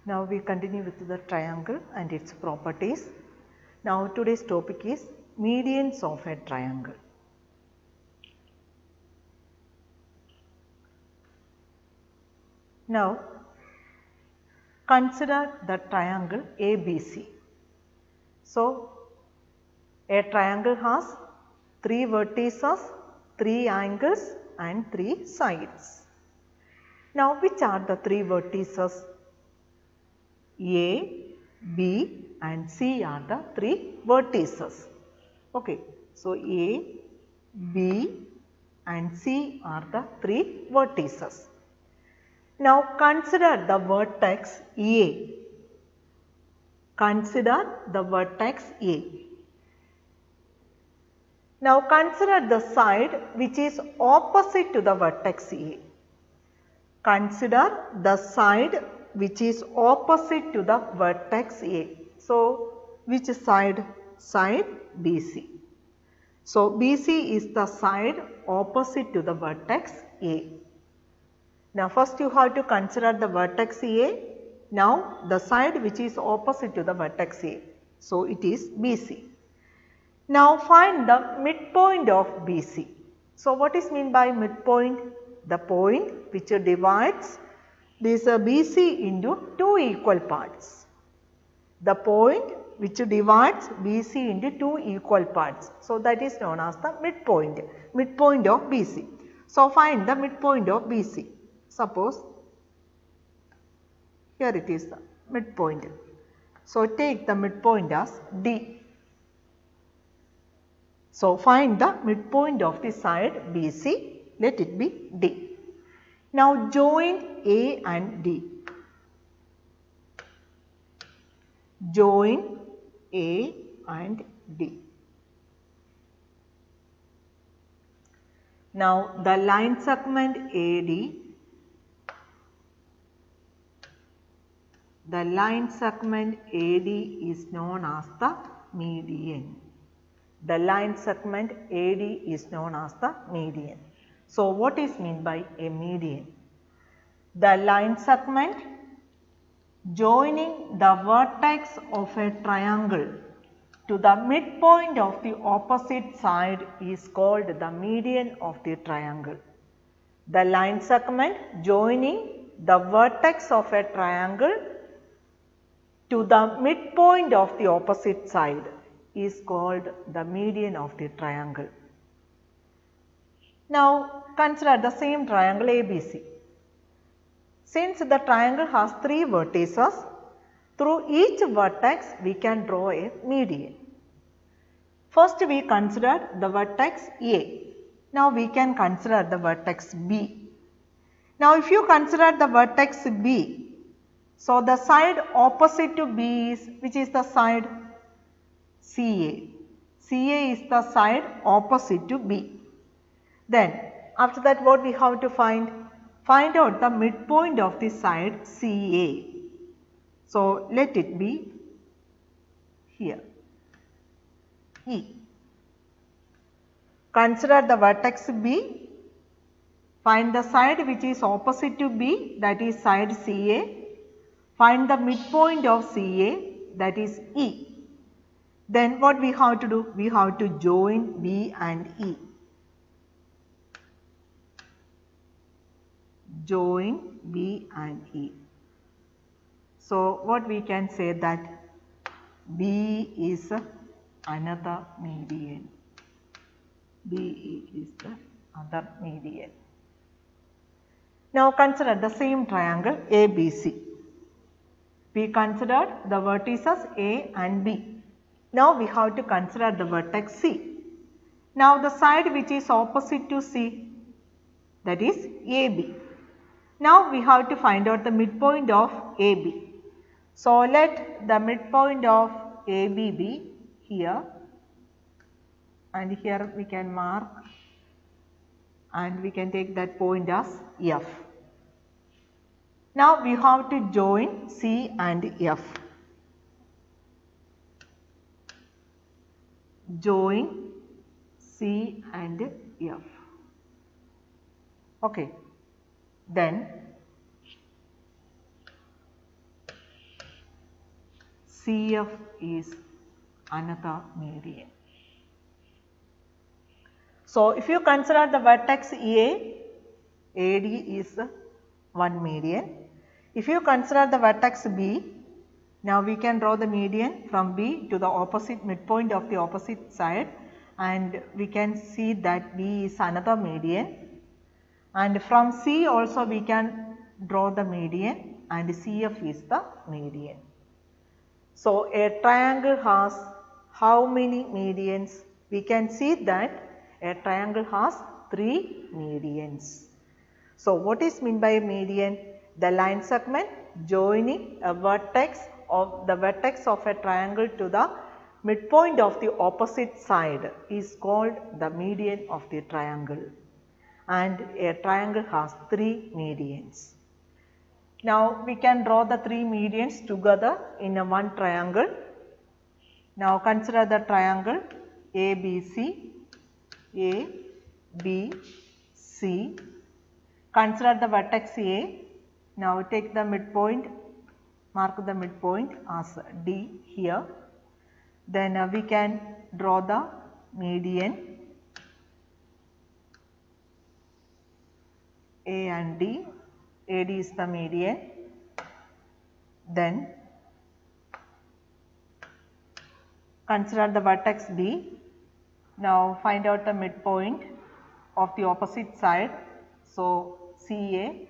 Now we continue with the triangle and its properties. Now today's topic is medians of a triangle. Now consider the triangle ABC. So a triangle has 3 vertices, 3 angles and 3 sides. Now which are the 3 vertices? A, B and C are the 3 vertices. Okay. So A, B and C are the 3 vertices. Now consider the vertex A. Consider the vertex A. Now consider the side which is opposite to the vertex A. Consider the side which is opposite to the vertex A. So which side? Side BC. So BC is the side opposite to the vertex A. Now first you have to consider the vertex A. Now the side which is opposite to the vertex A. So it is BC. Now find the midpoint of BC. So what is meant by midpoint? The point which divides this BC into 2 equal parts. The point which divides BC into 2 equal parts. So that is known as the midpoint, midpoint of BC. So find the midpoint of BC. Suppose here it is the midpoint. So take the midpoint as D. So find the midpoint of the side BC, let it be D. Now join A and D. Join A and D. Now the line segment AD, the line segment AD is known as the median. The line segment AD is known as the median. So what is meant by a median? The line segment joining the vertex of a triangle to the midpoint of the opposite side is called the median of the triangle. The line segment joining the vertex of a triangle to the midpoint of the opposite side is called the median of the triangle. Now consider the same triangle ABC. Since the triangle has 3 vertices, through each vertex we can draw a median. First we consider the vertex A. Now we can consider the vertex B. Now if you consider the vertex B, so the side opposite to B is, which is the side? CA. CA is the side opposite to B. Then after that what we have to find? Find out the midpoint of the side CA. So let it be here, E. Consider the vertex B. Find the side which is opposite to B, that is side CA. Find the midpoint of CA, that is E. Then what we have to do? We have to join B and E. Join B and E. So what we can say that B is another median. B is the other median. Now consider the same triangle ABC. We considered the vertices A and B. Now we have to consider the vertex C. Now the side which is opposite to C, that is AB. Now we have to find out the midpoint of AB. So let the midpoint of AB be here, and here we can mark and we can take that point as F. Now we have to join C and F. Join C and F. Okay. Then CF is another median. So, if you consider the vertex A, AD is one median. If you consider the vertex B, now we can draw the median from B to the opposite midpoint of the opposite side, and we can see that B is another median, and from C also we can draw the median, and CF is the median. So, a triangle has how many medians? We can see that a triangle has 3 medians. So, what is meant by a median? The line segment joining a vertex of a triangle to the midpoint of the opposite side is called the median of the triangle, and a triangle has 3 medians. Now, we can draw the 3 medians together in a one triangle. Now, consider the triangle ABC, ABC. Consider the vertex A. Now, take the midpoint, mark the midpoint as D here. Then we can draw the median A and D. AD is the median. Then consider the vertex B. Now, find out the midpoint of the opposite side. So, CA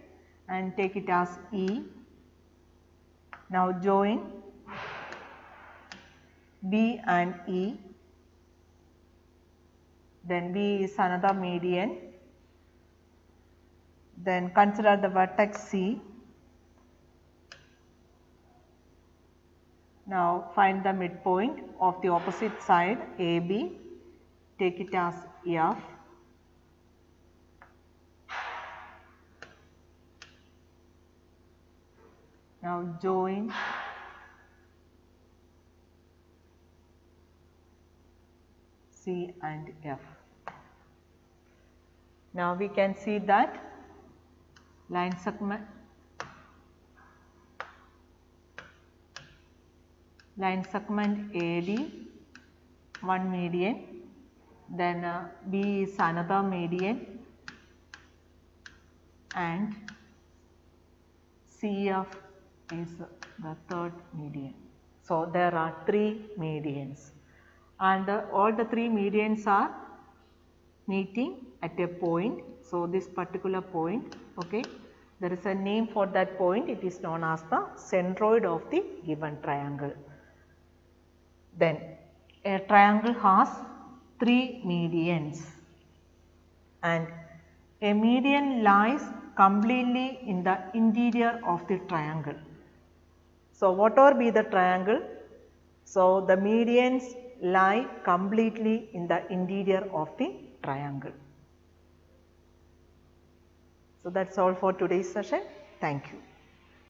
and take it as E. Now, join B and E. Then B is another median. Then consider the vertex C. Now, find the midpoint of the opposite side AB, take it as F. Now, join C and F. Now, we can see that line segment AD, one median, then B is another median, and CF is the third median. So, there are 3 medians, and all the 3 medians are meeting at a point. So, this particular point, okay, there is a name for that point, it is known as the centroid of the given triangle. Then a triangle has 3 medians, and a median lies completely in the interior of the triangle. So, whatever be the triangle, so the medians lie completely in the interior of the triangle. So, that is all for today's session. Thank you.